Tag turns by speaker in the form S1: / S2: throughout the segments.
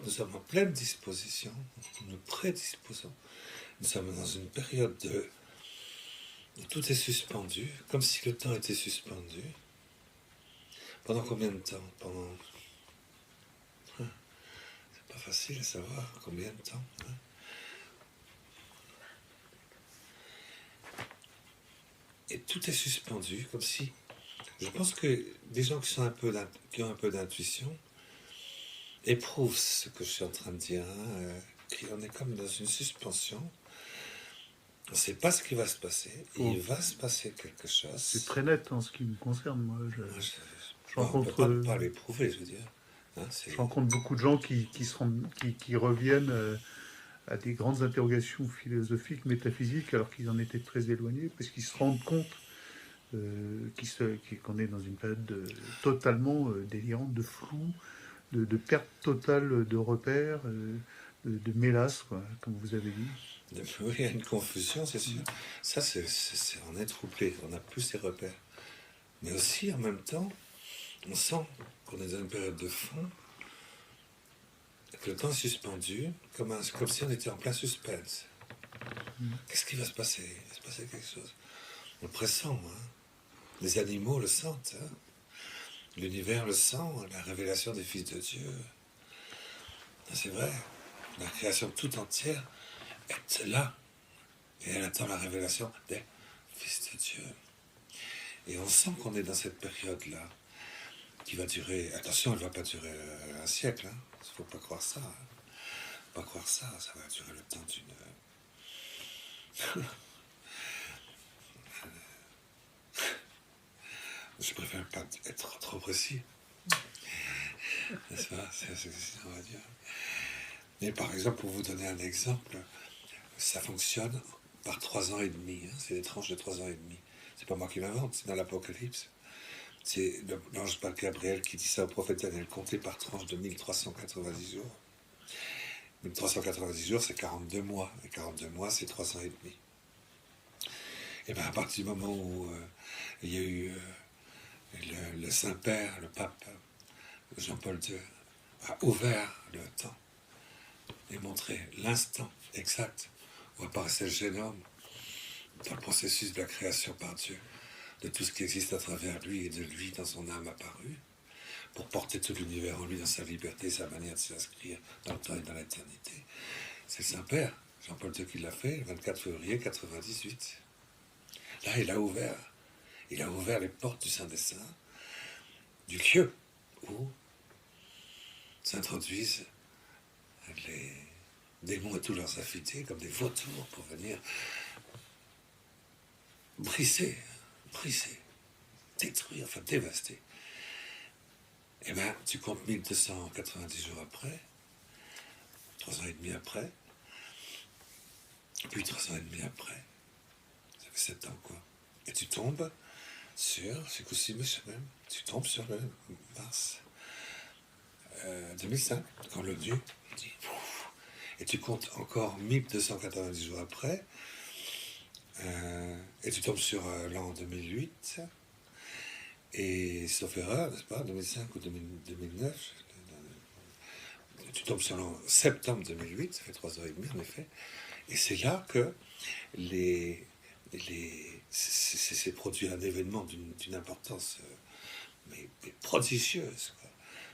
S1: nous sommes en pleine disposition, nous prédisposons. Nous sommes dans une période où tout est suspendu, comme si le temps était suspendu. Pendant combien de temps? C'est pas facile à savoir combien de temps. Et tout est suspendu, comme si... Je pense que des gens qui ont un peu d'intuition éprouvent ce que je suis en train de dire. On est comme dans une suspension. On ne sait pas ce qui va se passer. Il va se passer quelque chose.
S2: C'est très net en ce qui me concerne. Moi, je
S1: rencontre... On ne peut pas l'éprouver, je veux dire.
S2: Je rencontre beaucoup de gens qui reviennent à des grandes interrogations philosophiques, métaphysiques, alors qu'ils en étaient très éloignés, parce qu'ils se rendent compte qu'on est dans une période totalement délirante, de flou, de perte totale de repères, de mélasse, quoi, comme vous avez dit.
S1: Oui, il y a une confusion, c'est sûr. Ça, on est troublé, on n'a plus ses repères. Mais aussi, en même temps, on sent qu'on est dans une période de fond, que le temps est suspendu, comme si on était en plein suspense. Qu'est-ce qui va se passer? Il va se passer quelque chose. On le pressent, Les animaux le sentent, L'univers le sent, la révélation des fils de Dieu. C'est vrai, la création tout entière est là. Et elle attend la révélation des fils de Dieu. Et on sent qu'on est dans cette période-là, qui va durer... Attention, elle ne va pas durer un siècle, Il ne faut pas croire ça. Pas croire ça, ça va durer le temps d'une... Je préfère pas être trop précis. N'est-ce pas? C'est ce qu'on va dire. Mais par exemple, pour vous donner un exemple, ça fonctionne par 3 ans et demi. C'est des tranches de 3 ans et demi. C'est pas moi qui m'invente, c'est dans l'Apocalypse. C'est l'ange Gabriel qui dit ça au prophète Daniel, compté par tranche de 1390 jours. 1390 jours, c'est 42 mois. Et 42 mois, c'est 3 ans et demi. Et bien, à partir du moment où il y a eu le Saint-Père, le pape Jean-Paul II, a ouvert le temps et montré l'instant exact où apparaissait le génome dans le processus de la création par Dieu, de tout ce qui existe à travers lui et de lui dans son âme apparue, pour porter tout l'univers en lui dans sa liberté, sa manière de s'inscrire dans le temps et dans l'éternité. C'est le Saint-Père, Jean-Paul II, qui l'a fait, le 24 février 98. Là, il a ouvert les portes du Saint des Saints, du lieu où s'introduisent les démons et tous leurs affidés comme des vautours pour venir briser, détruire, enfin dévaster. Eh bien, tu comptes 1290 jours après, 3 ans et demi après, puis 3 ans et demi après, ça fait 7 ans, quoi. Et tu tombes sur, c'est coup-ci, même, tu tombes sur le mars 2005, quand le Dieu dit, et tu comptes encore 1290 jours après, et tu tombes sur l'an 2008, et sauf erreur, n'est-ce pas, 2005 ou 2009, tu tombes sur l'an septembre 2008, ça fait 3 ans et demi en effet, et c'est là que c'est produit un événement d'une importance mais prodigieuse, quoi.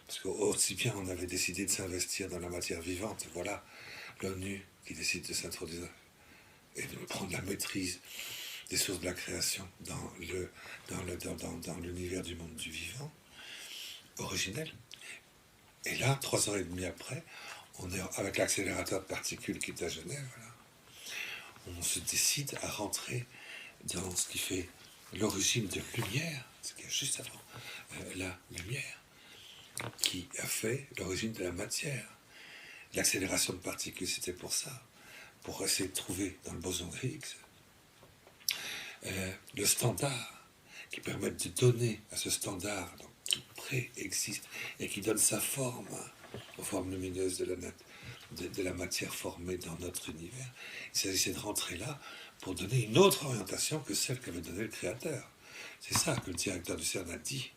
S1: Parce qu'aussi bien on avait décidé de s'investir dans la matière vivante, voilà l'ONU qui décide de s'introduire et de prendre la maîtrise des sources de la création dans l'univers du monde du vivant originel. Et là, 3 ans et demi après, on est avec l'accélérateur de particules qui est à Genève, voilà, on se décide à rentrer dans ce qui fait l'origine de lumière, ce qui est juste avant la lumière, qui a fait l'origine de la matière. L'accélération de particules, c'était pour ça, pour essayer de trouver dans le boson de Higgs le standard qui permet de donner à ce standard donc, qui préexiste et qui donne sa forme aux formes lumineuses de la matière formée dans notre univers. Il s'agissait de rentrer là pour donner une autre orientation que celle qu'avait donnée le Créateur. C'est ça que le directeur du CERN a dit.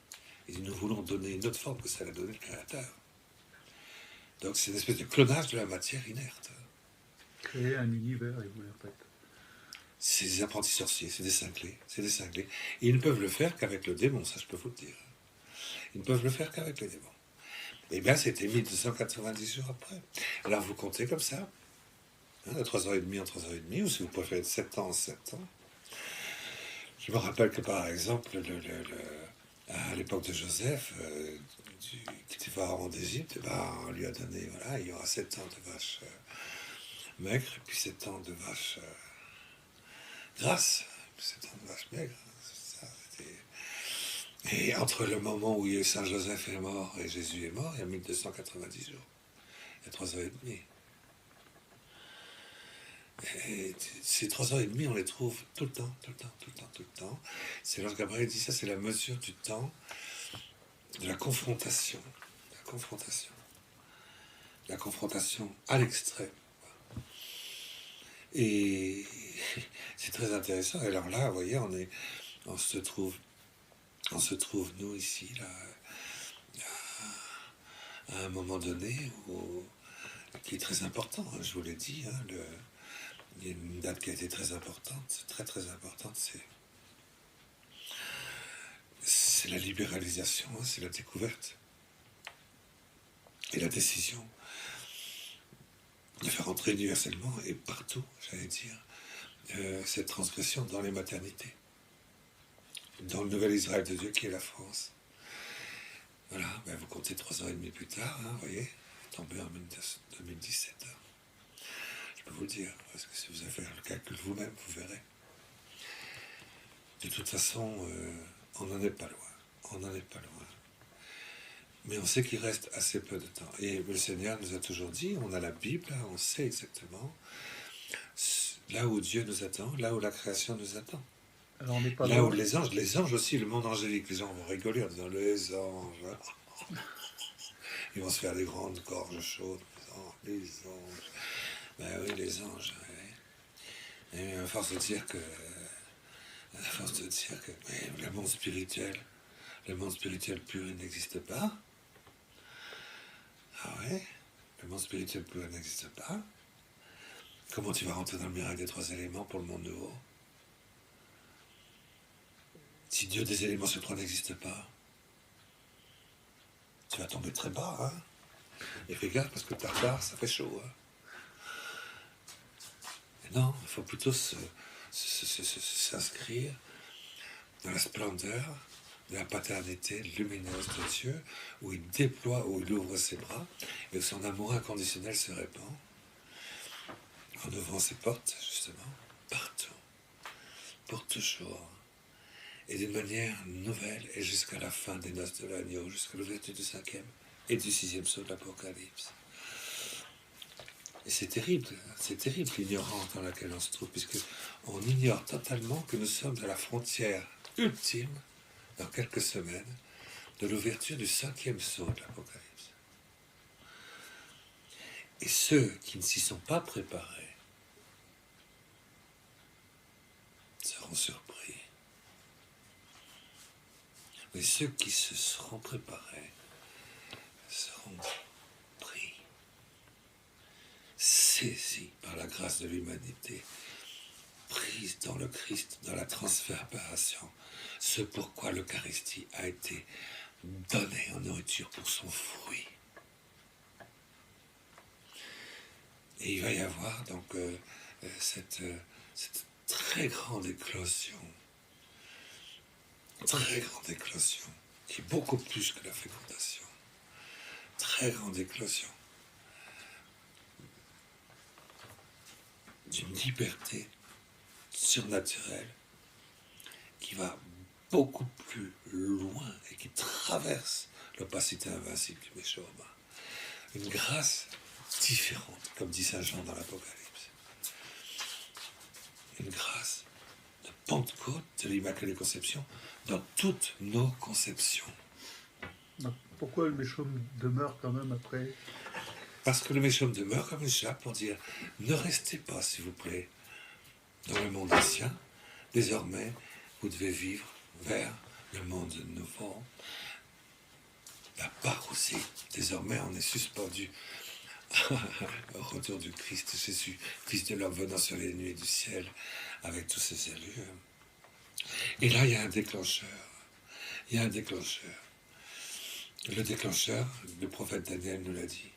S1: Il dit, nous voulons donner une autre forme que celle qu'a donnée le Créateur. Donc c'est une espèce de clonage de la matière inerte.
S2: Créer un univers, et vous répète.
S1: C'est des apprentis sorciers, c'est des cinglés, c'est des cinglés. Et ils ne peuvent le faire qu'avec le démon, ça je peux vous le dire. Ils ne peuvent le faire qu'avec le démon. Eh bien, c'était 1290 jours après. Alors vous comptez comme ça, hein, de 3h30 en 3h30, ou si vous préférez de 7 ans en 7 ans. Je me rappelle que par exemple, à l'époque de Joseph, qui était pharaon d'Égypte, on lui a donné, voilà, il y aura 7 ans de vaches maigres, puis 7 ans de vaches grasses, puis 7 ans de vaches maigres. Ça, et entre le moment où Saint Joseph est mort et Jésus est mort, il y a 1290 jours. Il y a 3h30. Et ces 3h30, on les trouve tout le temps, tout le temps, tout le temps, tout le temps. C'est lorsque Gabriel dit ça, c'est la mesure du temps de la confrontation. La confrontation. La confrontation à l'extrême. Et c'est très intéressant. Et alors là, vous voyez, on se trouve, nous, ici, là, à un moment donné, qui est très important, hein, je vous l'ai dit, hein, il y a une date qui a été très importante, très très importante, c'est la libéralisation, hein, c'est la découverte et la décision de faire entrer universellement et partout, j'allais dire, cette transgression dans les maternités, dans le nouvel Israël de Dieu qui est la France. Voilà, ben vous comptez 3h30 plus tard, hein, vous voyez, tombé en 2017. Je peux vous le dire, parce que si vous avez fait le calcul vous-même, vous verrez. De toute façon, on n'en est pas loin. On n'en est pas loin. Mais on sait qu'il reste assez peu de temps. Et le Seigneur nous a toujours dit, on a la Bible, on sait exactement là où Dieu nous attend, là où la création nous attend.
S2: Alors on n'est pas
S1: là
S2: loin.
S1: où les anges aussi, le monde angélique, les gens vont rigoler en disant les anges. Ils vont se faire des grandes gorges chaudes. Les anges. Ben oui, les anges. Oui. Et à force de dire que mais le monde spirituel pur, il n'existe pas. Ah ouais, le monde spirituel pur n'existe pas. Comment tu vas rentrer dans le miracle des 3 éléments pour le monde nouveau? Si Dieu des éléments sur 3 n'existe pas, tu vas tomber très bas, hein. Et fais gaffe parce que tard, ça fait chaud, hein. Mais non, il faut plutôt s'inscrire dans la splendeur de la paternité lumineuse de Dieu, où il déploie, où il ouvre ses bras, et où son amour inconditionnel se répand, en ouvrant ses portes, justement, partout, pour toujours, et d'une manière nouvelle, et jusqu'à la fin des noces de l'agneau, jusqu'à l'ouverture du 5e et du 6e sceau de l'Apocalypse. Et c'est terrible l'ignorance dans laquelle on se trouve, puisque on ignore totalement que nous sommes à la frontière ultime, dans quelques semaines, de l'ouverture du 5e sceau de l'Apocalypse. Et ceux qui ne s'y sont pas préparés seront surpris. Mais ceux qui se seront préparés seront pris, saisis par la grâce de l'humanité, prise dans le Christ, dans la transfiguration, ce pourquoi l'Eucharistie a été donnée en nourriture pour son fruit. Et il va y avoir donc cette très grande éclosion, qui est beaucoup plus que la fécondation, très grande éclosion d'une liberté surnaturelle qui va beaucoup plus loin et qui traverse l'opacité invincible du méchant humain. Une grâce différente, comme dit Saint Jean dans l'Apocalypse. Une grâce de Pentecôte, de l'Immaculée Conception, dans toutes nos conceptions.
S2: Pourquoi le méchant demeure quand même après?
S1: Parce que le méchant demeure comme une chape pour dire ne restez pas, s'il vous plaît, dans le monde ancien. Désormais, vous devez vivre vers le monde nouveau. La parousie. Désormais, on est suspendu Au retour du Christ Jésus, Fils de l'homme venant sur les nuées du ciel, avec tous ses élus. Et là, il y a un déclencheur. Il y a un déclencheur. Le déclencheur, le prophète Daniel nous l'a dit.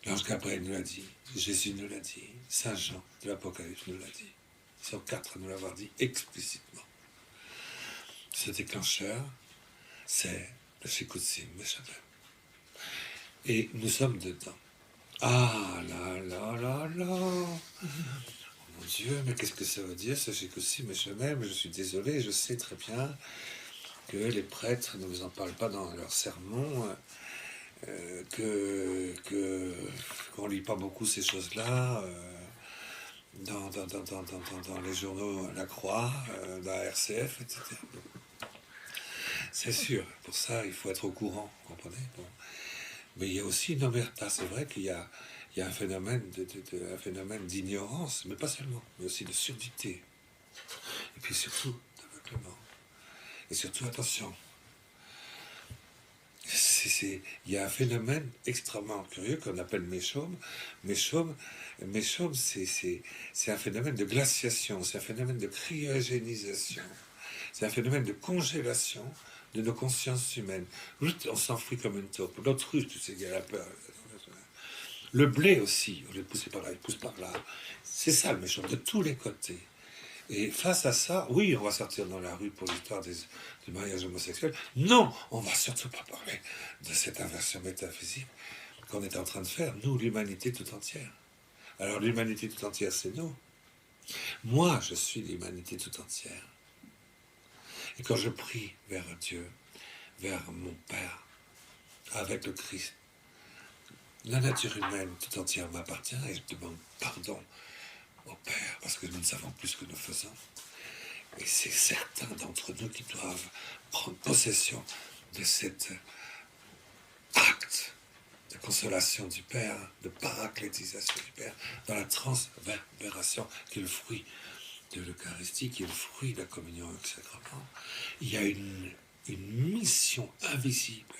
S1: L'ange Gabriel nous l'a dit. Jésus nous l'a dit. Saint Jean de l'Apocalypse nous l'a dit. Ils sont 4 à nous l'avoir dit explicitement. Ce déclencheur, c'est le Shikutsim, Meshavem. Et nous sommes dedans. Ah là là là là. Oh mon Dieu, mais qu'est-ce que ça veut dire ce Shikutsim, Meshavem? Je suis désolé, je sais très bien que les prêtres ne vous en parlent pas dans leurs sermons, qu'on lit pas beaucoup ces choses-là dans les journaux La Croix, dans la RCF, etc. C'est sûr, pour ça, il faut être au courant, vous comprenez? Bon. Mais il y a aussi une omerta, c'est vrai qu'il y a un phénomène un phénomène d'ignorance, mais pas seulement, mais aussi de surdité. Et puis surtout, d'aveuglement. Et surtout, attention, il y a un phénomène extrêmement curieux qu'on appelle Méchaume. Méchaume, c'est un phénomène de glaciation, c'est un phénomène de cryogénisation, c'est un phénomène de congélation de nos consciences humaines. On s'enfuit comme une taupe. L'autruche, tu sais, il y a la peur. Le blé aussi, au lieu de pousser par là, il pousse par là. C'est ça le méchant, de tous les côtés. Et face à ça, oui, on va sortir dans la rue pour l'histoire du mariage homosexuel. Non, on va surtout pas parler de cette inversion métaphysique qu'on est en train de faire, nous, l'humanité tout entière. Alors l'humanité tout entière, c'est nous. Moi, je suis l'humanité tout entière. Et quand je prie vers Dieu, vers mon Père, avec le Christ, la nature humaine tout entière m'appartient et je demande pardon au Père, parce que nous ne savons plus ce que nous faisons. Et c'est certains d'entre nous qui doivent prendre possession de cet acte de consolation du Père, de paraclétisation du Père, dans la transverbération, qui est le fruit de l'Eucharistie, qui est le fruit de la communion avec le sacrement. Il y a une mission invisible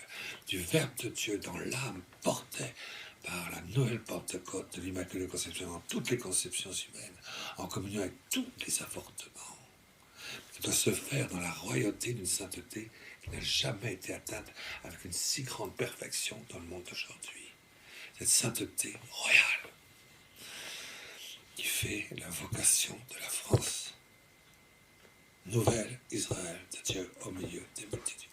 S1: du Verbe de Dieu dans l'âme portée par la nouvelle Pentecôte de l'Immaculée Conception dans toutes les conceptions humaines, en communion avec tous les avortements, qui doit se faire dans la royauté d'une sainteté qui n'a jamais été atteinte avec une si grande perfection dans le monde d'aujourd'hui. Cette sainteté royale qui fait la vocation de la France. Nouvelle Israël de Dieu au milieu des multitudes.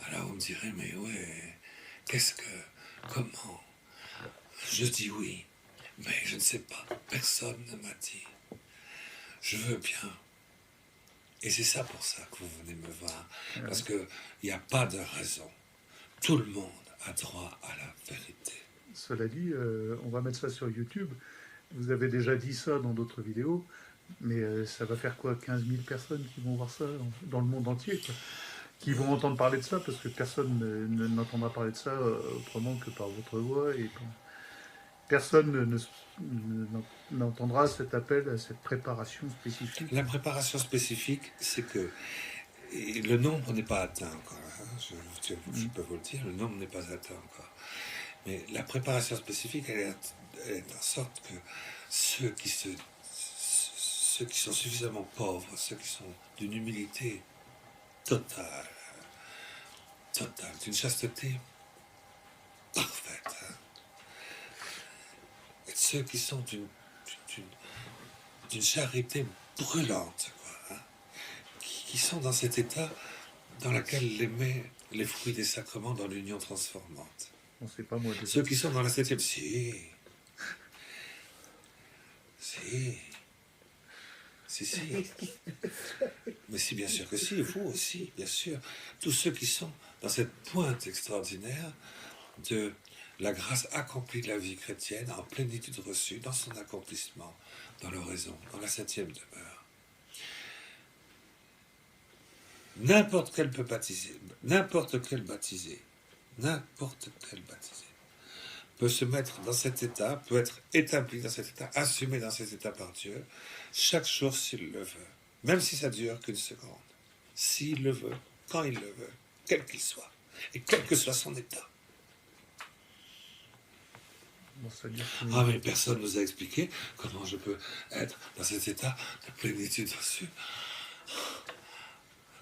S1: Alors on me dirait, mais ouais, comment? Je dis oui, mais je ne sais pas, personne ne m'a dit. Je veux bien. Et c'est ça pour ça que vous venez me voir, parce qu'il n'y a pas de raison. Tout le monde a droit à la vérité.
S2: Cela dit, on va mettre ça sur YouTube. Vous avez déjà dit ça dans d'autres vidéos, mais ça va faire quoi, 15 000 personnes qui vont voir ça dans le monde entier, quoi, qui vont entendre parler de ça, parce que personne n'entendra parler de ça autrement que par votre voix, et personne n'entendra cet appel à cette préparation spécifique.
S1: La préparation spécifique, c'est que le nombre n'est pas atteint encore. Hein. Je peux vous le dire, le nombre n'est pas atteint encore. Mais la préparation spécifique, elle est en sorte que ceux qui sont suffisamment pauvres, ceux qui sont d'une humilité totale, d'une chasteté parfaite, hein, et ceux qui sont d'une charité brûlante, quoi, hein, qui sont dans cet état dans lequel les met les fruits des sacrements dans l'union transformante.
S2: On sait pas moi.
S1: Ceux qui sont dans la 7e, si. Mais si, bien sûr que si, vous aussi, bien sûr. Tous ceux qui sont dans cette pointe extraordinaire de la grâce accomplie de la vie chrétienne, en plénitude reçue, dans son accomplissement, dans l'oraison, dans la 7e demeure. N'importe quel baptisé peut se mettre dans cet état, peut être établi dans cet état, assumé dans cet état par Dieu, chaque jour s'il le veut, même si ça dure qu'une seconde, s'il le veut, quand il le veut, quel qu'il soit, et quel que soit son état.
S2: Bon, c'est-à-dire que...
S1: Ah, mais personne ne nous a expliqué comment je peux être dans cet état de plénitude reçue,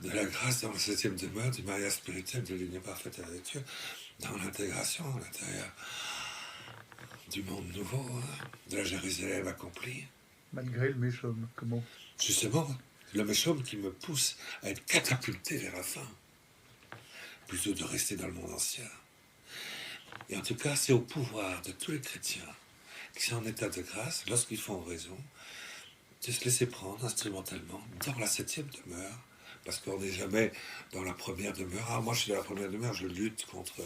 S1: de la grâce dans la 7e demeure, du mariage spirituel, de l'union parfaite avec Dieu, dans l'intégration à l'intérieur du monde nouveau, hein, de la Jérusalem accomplie.
S2: Malgré le méchum, comment?
S1: Justement, le méchant qui me pousse à être catapulté vers la fin, plutôt de rester dans le monde ancien. Et en tout cas, c'est au pouvoir de tous les chrétiens qui sont en état de grâce, lorsqu'ils font raison, de se laisser prendre instrumentalement dans la 7e demeure, parce qu'on n'est jamais dans la première demeure. Ah, moi je suis dans la première demeure, je lutte contre...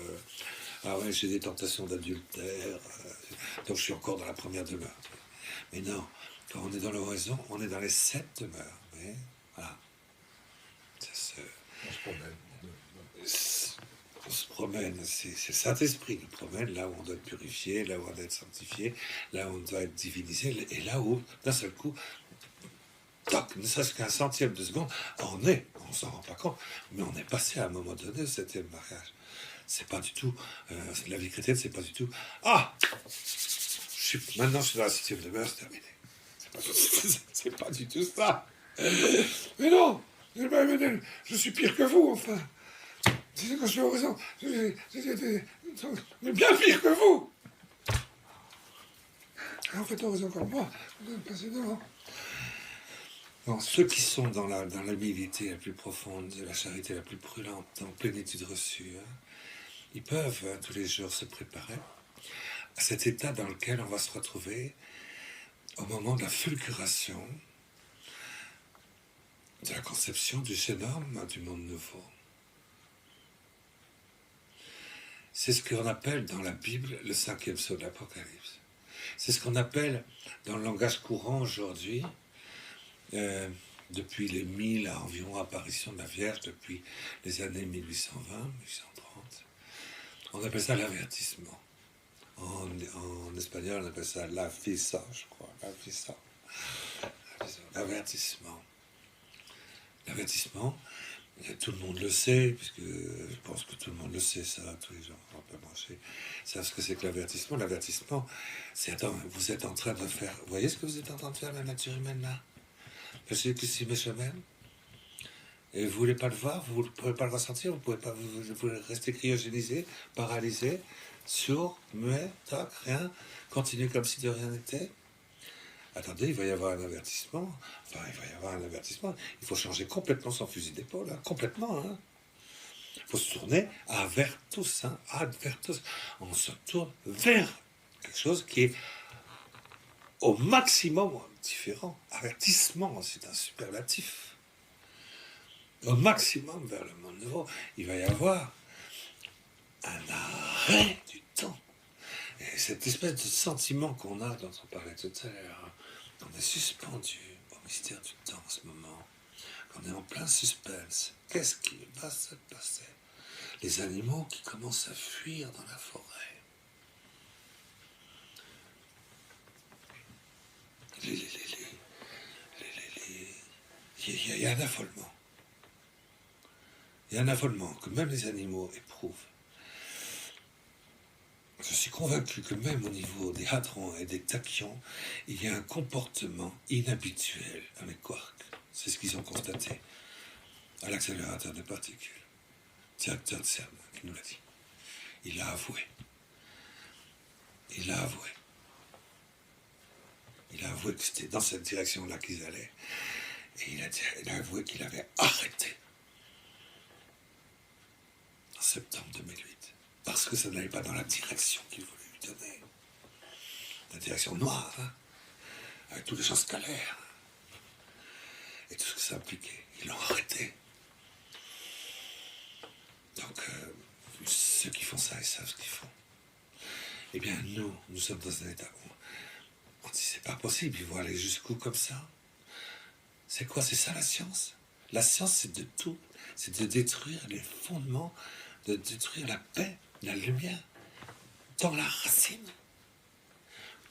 S1: ah ouais, j'ai des tentations d'adultère, donc je suis encore dans la première demeure. Mais non, quand on est dans l'horizon, on est dans les 7 demeures. Mais voilà. On se promène, c'est le Saint-Esprit qui promène là où on doit être purifié, là où on doit être sanctifié, là où on doit être divinisé, et là où, d'un seul coup, toc, ne serait-ce qu'un centième de seconde, on s'en rend pas compte, mais on est passé à un moment donné au 7e mariage. C'est pas du tout, la vie chrétienne, c'est pas du tout, ah, maintenant je suis dans la 7e demeure, c'est terminé. C'est pas du tout ça. Mais non, je suis pire que vous, enfin. C'est quand je suis au raison, mais bien pire que vous. En fait, au raison comme moi, vous devez passer devant. Bon, ceux qui sont dans l'humilité la plus profonde, la charité la plus brûlante, en plénitude reçue, hein, ils peuvent tous les jours se préparer à cet état dans lequel on va se retrouver au moment de la fulguration de la conception du jeune homme du monde nouveau. C'est ce qu'on appelle dans la Bible le 5e sceau de l'Apocalypse. C'est ce qu'on appelle dans le langage courant aujourd'hui, depuis les 1000 à environ apparitions de la Vierge, depuis les années 1820, 1830. On appelle ça l'avertissement. En espagnol, on appelle ça la fissa, je crois. La fissa. L'avertissement. L'avertissement, tout le monde le sait, puisque je pense que tout le monde le sait, ça, tous les gens qui ont un peu marché savent ce que c'est que l'avertissement. L'avertissement, c'est, attends, vous êtes en train de faire, vous voyez ce que vous êtes en train de faire, la nature humaine, là? Parce que si méchant, et vous voulez pas le voir, vous ne pouvez pas le ressentir, vous pouvez pas, vous restez cryogénisé, paralysé, sourd, muet, toc, rien, continuez comme si de rien n'était. Attendez, il va y avoir un avertissement. Enfin, il va y avoir un avertissement. Il faut changer complètement son fusil d'épaule, hein, complètement. Hein. Il faut se tourner vers tous, hein, vers tous. On se tourne vers quelque chose qui est au maximum différent. Avertissement, c'est un superlatif. Au maximum vers le monde nouveau, il va y avoir un arrêt du temps. Et cette espèce de sentiment qu'on a, dont on parlait tout à l'heure, on est suspendu au mystère du temps en ce moment. On est en plein suspense. Qu'est-ce qui va se passer? Les animaux qui commencent à fuir dans la forêt. Il y a un affolement. Il y a un affolement que même les animaux éprouvent. Je suis convaincu que même au niveau des hadrons et des tachyons, il y a un comportement inhabituel dans les quarks. C'est ce qu'ils ont constaté à l'accélérateur de particules. Directeur de CERN qui nous l'a dit. Il l'a avoué. Il l'a avoué. Il a avoué que c'était dans cette direction-là qu'ils allaient. Et il a avoué qu'il avait arrêté en septembre 2008. Parce que ça n'allait pas dans la direction qu'il voulait lui donner. La direction noire, hein, avec tous les champs scalaires. Et tout ce que ça impliquait. Ils l'ont arrêté. Donc, ceux qui font ça, ils savent ce qu'ils font. Eh bien, nous sommes dans un état où on dit, c'est pas possible, ils vont aller jusqu'où comme ça? C'est quoi? C'est ça la science? La science, c'est de tout. C'est de détruire les fondements, de détruire la paix, la lumière, dans la racine,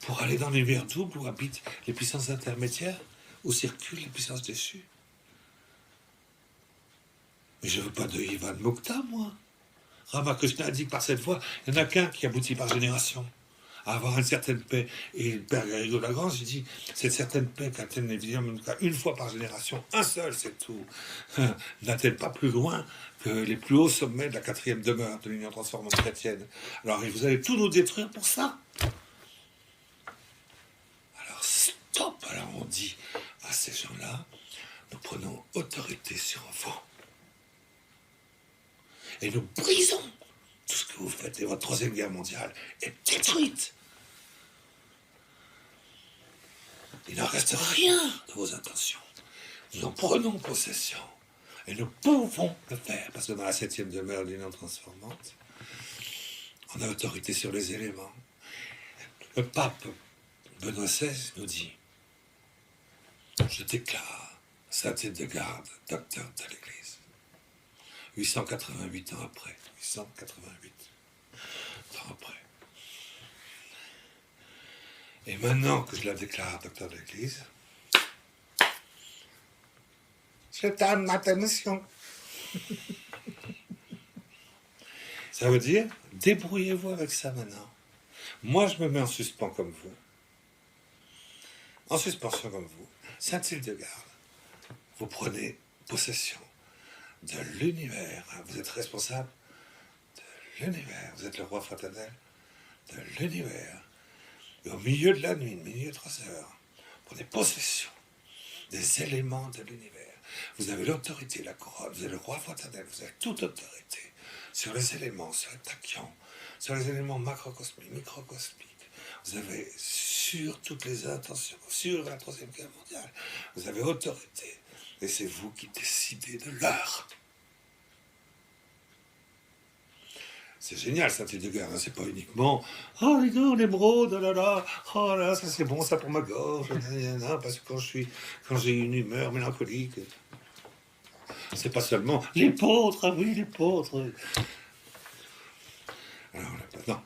S1: pour aller dans l'univers double où habitent les puissances intermédiaires, où circulent les puissances déchues. Mais je ne veux pas de Ivan Mokta, moi. Ramakrishna a dit que par cette voie, il n'y en a qu'un qui aboutit par génération. à avoir une certaine paix. Et le père Garrigou Lagrange, il dit, cette certaine paix qu'atteint les visions, une fois par génération, un seul, c'est tout, n'a-t-elle pas plus loin que les plus hauts sommets de la 4e demeure de l'Union transformante chrétienne? Alors, vous allez tout nous détruire pour ça? Alors, stop! Alors, on dit à ces gens-là, nous prenons autorité sur vous. Et nous brisons tout ce que vous faites. Et votre 3e guerre mondiale est détruite. Il n'en reste rien de vos intentions. Nous en prenons possession. Et nous pouvons le faire. Parce que dans la 7e demeure de l'Union transformante, on a autorité sur les éléments. Le pape Benoît XVI nous dit, je déclare Saint Hildegarde, docteur de l'Église. 888 ans après. 888 ans après. Et maintenant que je la déclare docteur de l'Église, je donne ma démission. Ça veut dire, débrouillez-vous avec ça maintenant. Moi, je me mets en suspens comme vous. En suspension comme vous. Saint-Hildegarde, vous prenez possession de l'univers. Vous êtes responsable de l'univers. Vous êtes le roi fraternel de l'univers. Et au milieu de la nuit, minuit et 3 heures, prenez possession des éléments de l'univers. Vous avez l'autorité, la couronne, vous êtes le roi fraternel, vous avez toute autorité sur les éléments, sur les tachyons, sur les éléments macrocosmiques, microcosmiques. Vous avez sur toutes les intentions, sur la 3e guerre mondiale, vous avez autorité. Et c'est vous qui décidez de l'heure. C'est génial, Saint-Hildegarde, hein, c'est pas uniquement « Oh, les gars, l'émeraude, oh là là, oh là, ça c'est bon, ça pour ma gorge, parce que quand j'ai une humeur mélancolique, c'est pas seulement « L'épôtre, ah oui, l'épôtre ». Alors, non,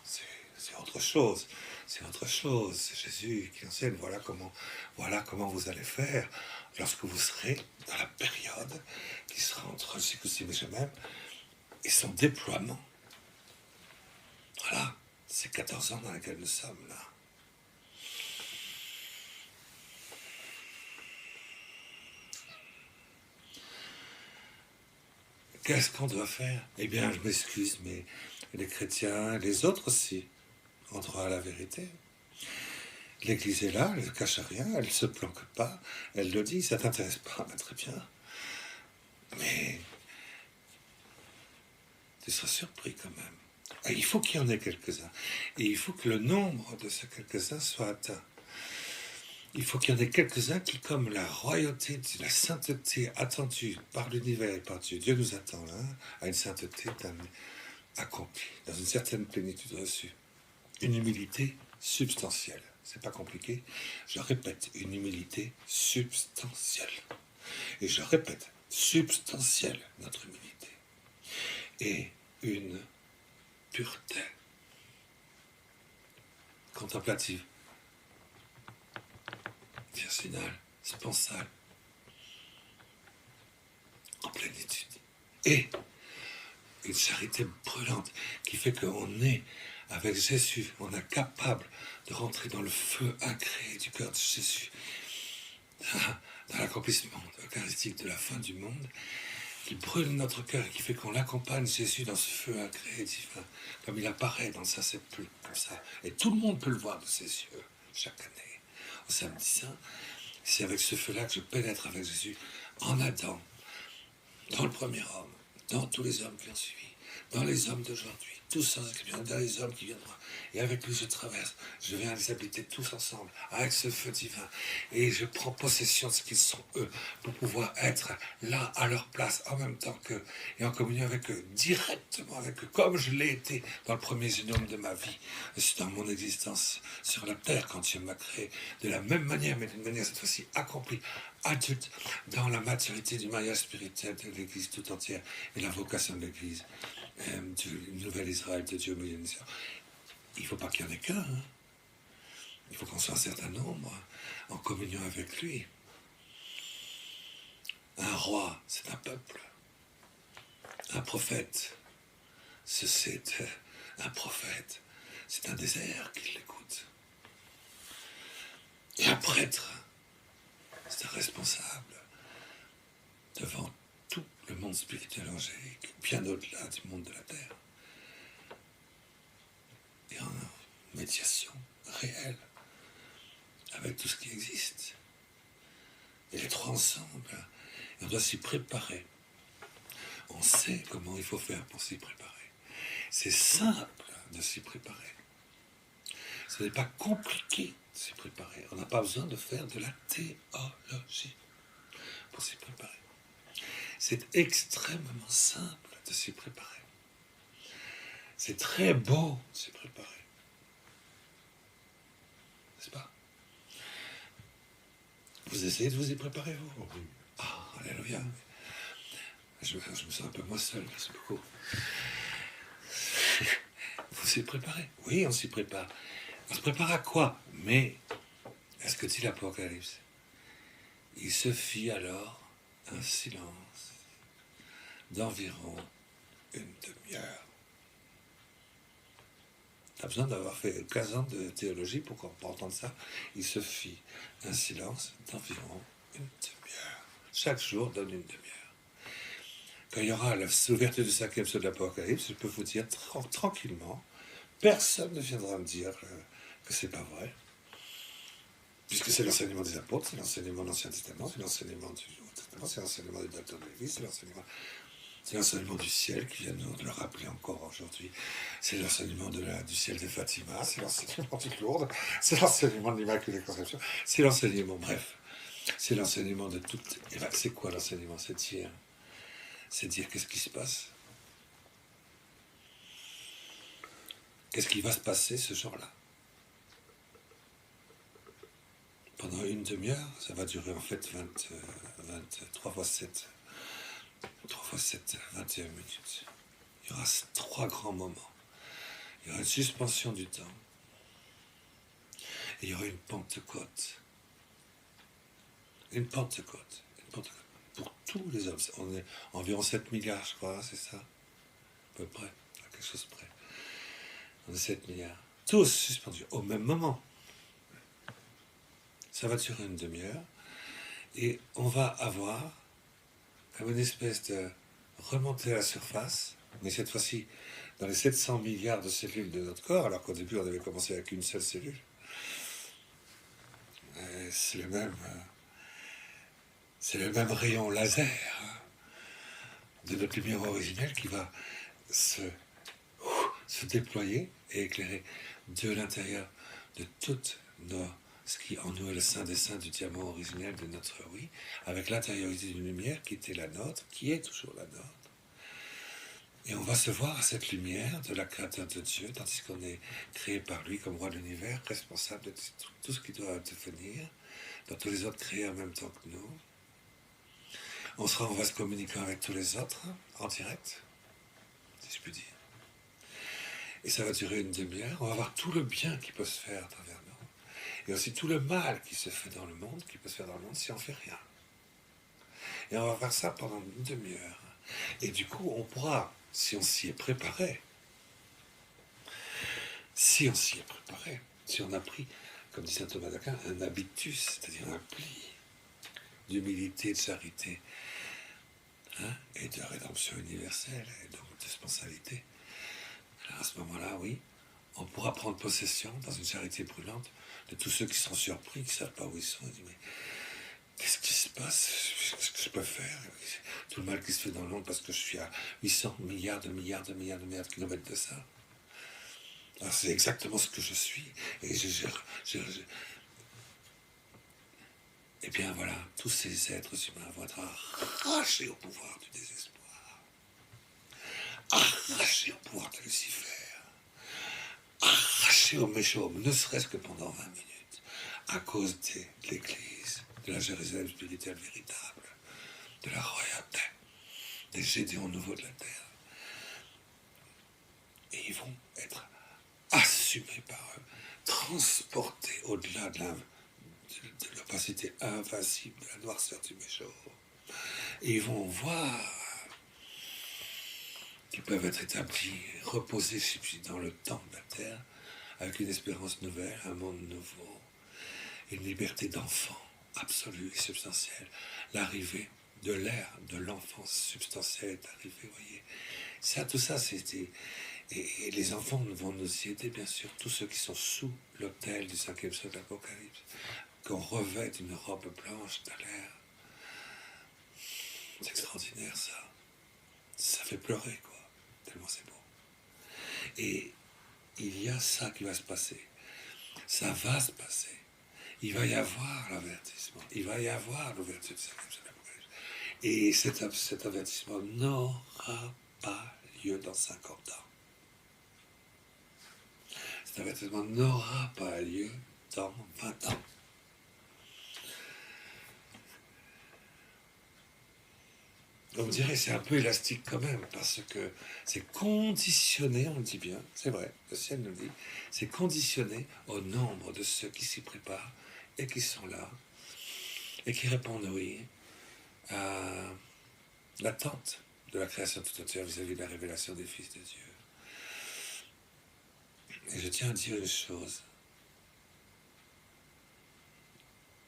S1: c'est autre chose. C'est autre chose. C'est Jésus qui enseigne. Voilà comment vous allez faire lorsque vous serez dans la période qui sera entre le Sikussim et Shemem et son déploiement. Voilà, c'est 14 ans dans lesquels nous sommes là. Qu'est-ce qu'on doit faire? Eh bien, je m'excuse, mais les chrétiens, les autres aussi, ont droit à la vérité. L'Église est là, elle ne cache rien, elle ne se planque pas, elle le dit, ça ne t'intéresse pas, ben, très bien. Mais tu seras surpris quand même. Et il faut qu'il y en ait quelques-uns. Et il faut que le nombre de ces quelques-uns soit atteint. Il faut qu'il y en ait quelques-uns qui, comme la royauté, la sainteté attendue par l'univers et par Dieu, Dieu nous attend là, à une sainteté accomplie, dans une certaine plénitude reçue. Une humilité substantielle. C'est pas compliqué. Je répète, une humilité substantielle. Et je répète, substantielle, notre humilité. Et une pureté contemplative, virginale, sponsale, en plénitude. Et une charité brûlante qui fait qu'on est avec Jésus, on est capable de rentrer dans le feu incréé du cœur de Jésus, dans l'accomplissement eucharistique de la fin du monde, qui brûle notre cœur et qui fait qu'on l'accompagne, Jésus, dans ce feu incréé divin, comme il apparaît dans sa sépulcre, comme ça. Et tout le monde peut le voir de ses yeux, chaque année. Au samedi saint, c'est avec ce feu-là que je pénètre avec Jésus en Adam, dans le premier homme, dans tous les hommes qui ont suivi, dans les hommes d'aujourd'hui, tous sans exception, dans les hommes qui viendront. Et avec lui, je traverse, je viens les habiter tous ensemble, avec ce feu divin. Et je prends possession de ce qu'ils sont, eux, pour pouvoir être là, à leur place, en même temps qu'eux, et en communion avec eux, directement avec eux, comme je l'ai été dans le premier génome de ma vie, dans mon existence sur la terre, quand Dieu m'a créé, de la même manière, mais d'une manière cette fois-ci accomplie, adulte, dans la maturité du mariage spirituel de l'Église tout entière, et la vocation de l'Église, du nouvel Israël de Dieu millénaire. Il ne faut pas qu'il y en ait qu'un. Hein. Il faut qu'on soit un certain nombre en communion avec lui. Un roi, c'est un peuple. Un prophète, c'est un prophète. c'est un désert qui l'écoute. Et un prêtre, c'est un responsable devant tout le monde spirituel angélique, bien au-delà du monde de la terre. Et en médiation réelle avec tout ce qui existe. Et les trois ensemble, et on doit s'y préparer. On sait comment il faut faire pour s'y préparer. C'est simple de s'y préparer. Ce n'est pas compliqué de s'y préparer. On n'a pas besoin de faire de la théologie pour s'y préparer. C'est extrêmement simple de s'y préparer. C'est très beau de s'y préparer. N'est-ce pas? Vous essayez de vous y préparer, vous? Ah, alléluia. Je me sens un peu moins seul, merci beaucoup. Vous s'y préparez? Oui, on s'y prépare. On se prépare à quoi? Mais, est-ce que dit l'Apocalypse? Il se fit alors un silence d'environ une demi-heure. T'as besoin d'avoir fait 15 ans de théologie pour entendre ça. Il se fit un silence d'environ une demi-heure. Chaque jour donne une demi-heure. Quand il y aura l'ouverture du 5e sceau de l'Apocalypse, je peux vous dire tranquillement, personne ne viendra me dire que c'est pas vrai. Puisque c'est l'enseignement des apôtres, c'est l'enseignement de l'Ancien Testament, c'est l'enseignement du Nouveau Testament, c'est l'enseignement des docteurs de l'Église, c'est l'enseignement du ciel qui vient de nous le rappeler encore aujourd'hui. C'est l'enseignement du ciel de Fatima, c'est l'enseignement du Lourdes, c'est l'enseignement de l'Immaculée Conception, c'est l'enseignement, bref, c'est l'enseignement de tout. Et là, c'est quoi l'enseignement? C'est dire qu'est-ce qui se passe. Qu'est-ce qui va se passer ce jour-là? Pendant une demi-heure, ça va durer en fait 3 fois 7. 3 fois 7, 21 minutes. Il y aura 3 grands moments. Il y aura une suspension du temps. Et il y aura une Pentecôte. Une Pentecôte. Pour tous les hommes. On est environ 7 milliards, je crois, c'est ça? À peu près. À quelque chose près. On est 7 milliards. Tous suspendus au même moment. Ça va durer une demi-heure. Et on va avoir comme une espèce de remontée à la surface, mais cette fois-ci dans les 700 milliards de cellules de notre corps, alors qu'au début on avait commencé avec une seule cellule. C'est le même rayon laser de notre lumière originelle qui va se déployer et éclairer de l'intérieur de toutes ce qui en nous est le saint des saints du diamant originel de notre oui, avec l'intériorité d'une lumière qui était la nôtre, qui est toujours la nôtre. Et on va se voir à cette lumière de la créateur de Dieu, tandis qu'on est créé par lui comme roi de l'univers, responsable de tout ce qui doit devenir, dans tous les autres créés en même temps que nous. On va se communiquer avec tous les autres, en direct, si je puis dire. Et ça va durer une demi-heure. On va voir tout le bien qui peut se faire à travers nous. Et aussi tout le mal qui se fait dans le monde, qui peut se faire dans le monde si on ne fait rien. Et on va faire ça pendant une demi-heure. Et du coup, on pourra, si on s'y est préparé, si on a pris, comme dit saint Thomas d'Aquin, un habitus, c'est-à-dire un pli d'humilité, de charité, et de rédemption universelle, et donc de responsabilité. Alors à ce moment-là, oui, on pourra prendre possession, dans une charité brûlante, de tous ceux qui sont surpris, qui ne savent pas où ils sont, et disent, mais qu'est-ce qui se passe? Qu'est-ce que je peux faire? Tout le mal qui se fait dans le monde parce que je suis à 800 milliards de kilomètres de ça. Alors c'est exactement ce que je suis. Et eh bien voilà, tous ces êtres humains vont être arrachés au pouvoir du désespoir. Arrachés au pouvoir de Lucifer. Arrachés au méchant, ne serait-ce que pendant 20 minutes, à cause de l'Église, de la Jérusalem spirituelle véritable, de la royauté, des Gédéons nouveaux de la terre. Et ils vont être assumés par eux, transportés au-delà de l'opacité invincible de la noirceur du méchant. Et ils vont voir qu'ils peuvent être établis, reposés dans le temps de la terre, avec une espérance nouvelle, un monde nouveau, une liberté d'enfant absolue et substantielle. L'arrivée de l'ère de l'enfance substantielle est arrivée, vous voyez. Ça, tout ça, c'était... Et les enfants vont nous y aider, bien sûr, tous ceux qui sont sous l'autel du 5e siècle de l'Apocalypse, qu'on revêt une robe blanche de l'air. C'est extraordinaire, ça. Ça fait pleurer, quoi, tellement c'est beau. Et il y a ça qui va se passer. Ça va se passer. Il va y avoir l'avertissement. Il va y avoir l'ouverture du 5e siècle de l'Apocalypse. Et cet avertissement n'aura pas lieu dans 50 ans. Cet avertissement n'aura pas lieu dans 20 ans. On me dirait c'est un peu élastique quand même, parce que c'est conditionné, on le dit bien, c'est vrai, le ciel nous le dit, c'est conditionné au nombre de ceux qui s'y préparent et qui sont là, et qui répondent oui à l'attente de la création toute entière vis-à-vis de la révélation des fils de Dieu. Et je tiens à dire une chose,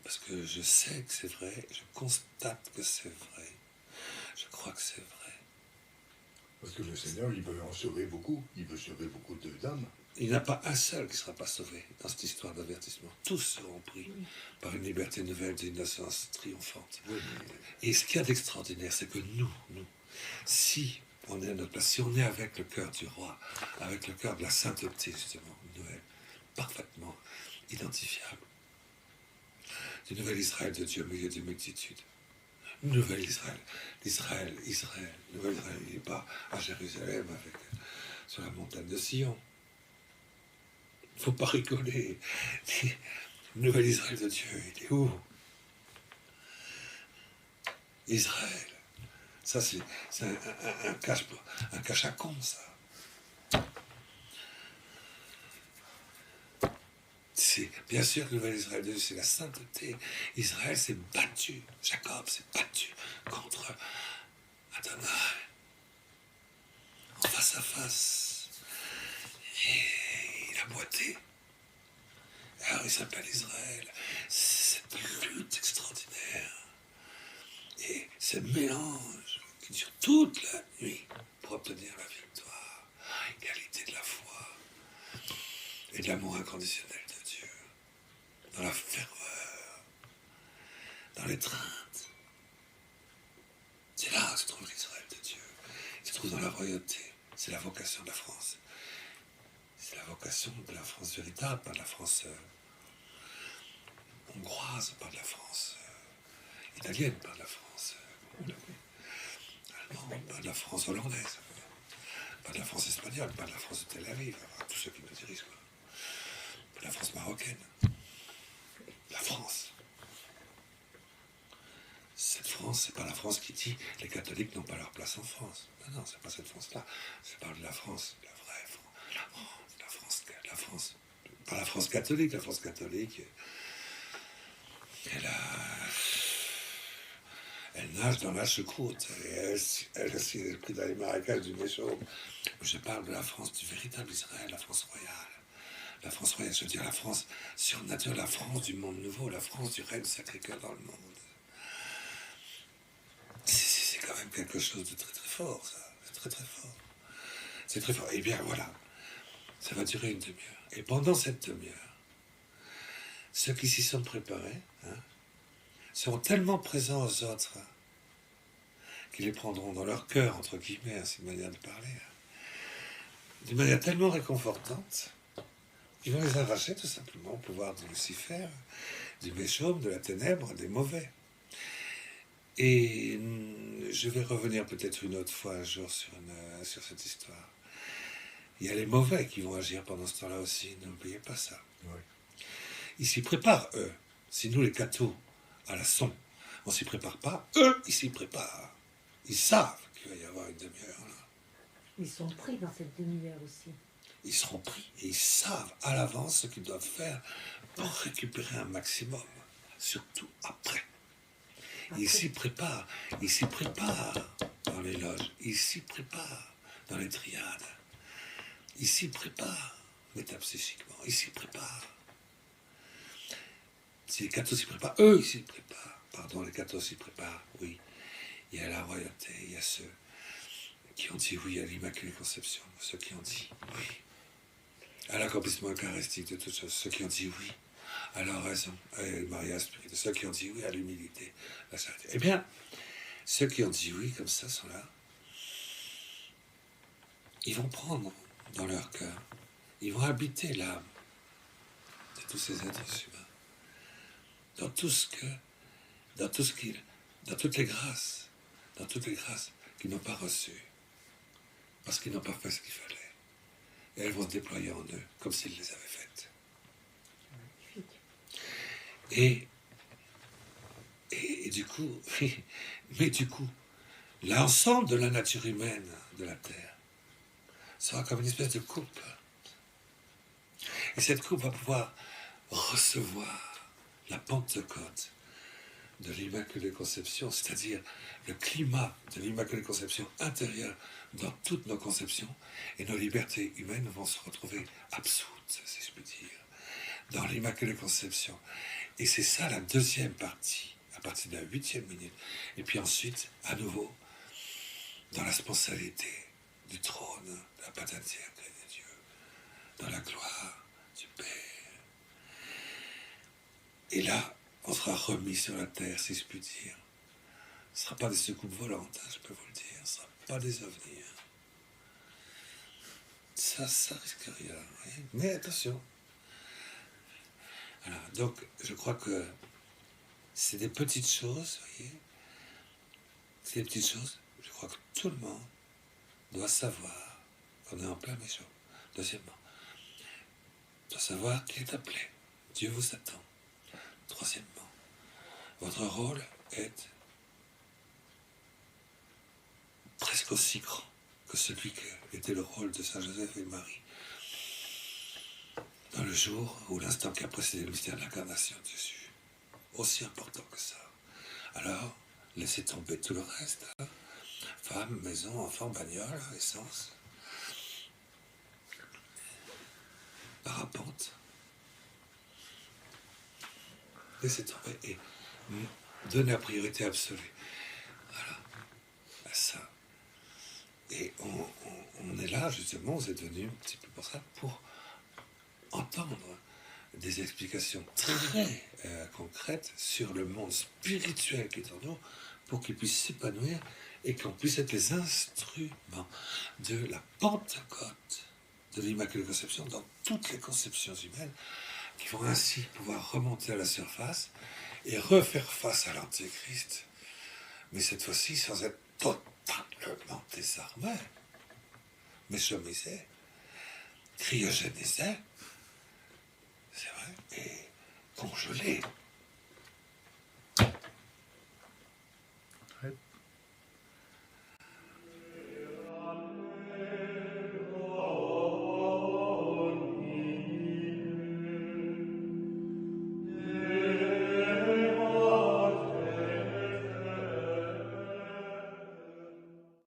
S1: parce que je sais que c'est vrai, je constate que c'est vrai, je crois que c'est vrai.
S3: Parce que le Seigneur, il veut en sauver beaucoup, il veut sauver beaucoup d'âmes.
S1: Il n'y en a pas un seul qui ne sera pas sauvé dans cette histoire d'avertissement. Tous seront pris par une liberté nouvelle d'une innocence triomphante.
S3: Oui,
S1: Et ce qu'il y a d'extraordinaire, c'est que nous, si on est à notre place, si on est avec le cœur du roi, avec le cœur de la sainteté, justement, Noël, parfaitement identifiable, du nouvel Israël de Dieu au milieu d'une multitude. Nouvel Israël, Israël, nouvel Israël, il n'est pas à Jérusalem sur la montagne de Sion. Il ne faut pas rigoler. Nouvel Israël de Dieu, il est où? Israël. Ça, c'est un cache à con, ça. C'est bien sûr que le nouvel Israël de Dieu, c'est la sainteté. Israël s'est battu, Jacob s'est battu contre Adonai, en face à face. Et il a boité. Alors il s'appelle Israël. C'est cette lutte extraordinaire. Et ce mélange qui dure toute la nuit pour obtenir la victoire, égalité de la foi et de l'amour inconditionnel de Dieu, dans la ferveur, dans l'étreinte. C'est là que se trouve l'Israël de Dieu. Il se trouve dans la royauté. C'est la vocation de la France. C'est la vocation de la France véritable, pas de la France hongroise, pas de la France italienne, pas de la France allemande, pas de la France hollandaise, pas de la France espagnole, pas de la France de Tel Aviv, enfin, tous ceux qui nous dirigent, quoi. Pas de la France marocaine. La France. Cette France, c'est pas la France qui dit les catholiques n'ont pas leur place en France. Non, non, c'est pas cette France-là. Je parle de la France, la vraie France, la France, pas la France catholique, la France catholique. Elle nage dans la choucroute, et elle aussi est prise dans les marécages du méchant. Je parle de la France du véritable Israël, la France royale. La France royale, je veux dire la France surnaturelle, la France du monde nouveau, la France du règne Sacré-Cœur dans le monde. C'est quand même quelque chose de très très fort, ça. C'est très très fort. C'est très fort. Et bien voilà, ça va durer une demi-heure. Et pendant cette demi-heure, ceux qui s'y sont préparés, seront tellement présents aux autres qu'ils les prendront dans leur cœur, entre guillemets, c'est une manière de parler, d'une manière tellement réconfortante, ils vont les arracher tout simplement au pouvoir de Lucifer, du méchant, de la ténèbre, des mauvais. Et je vais revenir peut-être une autre fois un jour sur cette histoire. Il y a les mauvais qui vont agir pendant ce temps-là aussi, n'oubliez pas ça.
S3: Oui.
S1: Ils s'y préparent, eux. Si nous, les cathos, à la son, on s'y prépare pas, eux, ils s'y préparent. Ils savent qu'il va y avoir une demi-heure là.
S4: Ils sont pris dans cette demi-heure aussi.
S1: Ils seront pris et ils savent à l'avance ce qu'ils doivent faire pour récupérer un maximum, surtout après. Ils s'y préparent dans les loges, ils s'y préparent dans les triades, ils s'y préparent métapsychiquement. Ils s'y préparent. Si les cathos s'y préparent, eux, ils s'y préparent. Pardon, les cathos s'y préparent, oui. Il y a la royauté, il y a ceux qui ont dit oui à l'Immaculée Conception, ceux qui ont dit oui à l'accomplissement eucharistique de toutes choses, ceux qui ont dit oui à la raison, à le mariage spirituel, ceux qui ont dit oui à l'humilité, la charité. Eh bien, ceux qui ont dit oui comme ça sont là. Ils vont prendre dans leur cœur, ils vont habiter l'âme de tous ces êtres humains, dans tout ce que, dans toutes les grâces qu'ils n'ont pas reçues, parce qu'ils n'ont pas fait ce qu'il fallait. Et elles vont se déployer en eux, comme s'ils les avaient faites. Et du coup, mais du coup, l'ensemble de la nature humaine de la Terre sera comme une espèce de coupe. Et cette coupe va pouvoir recevoir la Pentecôte de l'Immaculée Conception, c'est-à-dire le climat de l'Immaculée Conception intérieure dans toutes nos conceptions, et nos libertés humaines vont se retrouver absoutes, si je puis dire, dans l'Immaculée Conception. Et c'est ça la deuxième partie, à partir de la 8e minute, et puis ensuite, à nouveau, dans la spontanéité du trône, de la paternité de Dieu, dans la gloire du Père. Et là, on sera remis sur la terre, si je puis dire. Ce ne sera pas des secoupes volantes, je peux vous le dire. Ce ne sera pas des ovnis. Ça risque rien. Oui. Mais attention. Voilà. Donc, je crois que c'est des petites choses, vous voyez. C'est des petites choses. Je crois que tout le monde doit savoir qu'on est en plein méchant. Deuxièmement, doit savoir qu'il est appelé. Dieu vous attend. Troisièmement, votre rôle est presque aussi grand que celui qui était le rôle de Saint Joseph et Marie dans le jour ou l'instant qui a précédé le mystère de l'incarnation de Jésus. Aussi important que ça. Alors, laissez tomber tout le reste. Hein. Femme, maison, enfant, bagnole, essence. Parapente. Laissez tomber et donnez la priorité absolue. Voilà. À ça. Et on est là, justement, vous êtes venus un petit peu pour ça, pour entendre des explications très concrètes sur le monde spirituel qui est en nous, pour qu'il puisse s'épanouir et qu'on puisse être les instruments de la Pentecôte de l'Immaculée Conception dans toutes les conceptions humaines, qui vont ainsi pouvoir remonter à la surface et refaire face à l'Antéchrist, mais cette fois-ci sans être totalement désarmé, méchomisé, cryogénisé, c'est vrai, et congelé.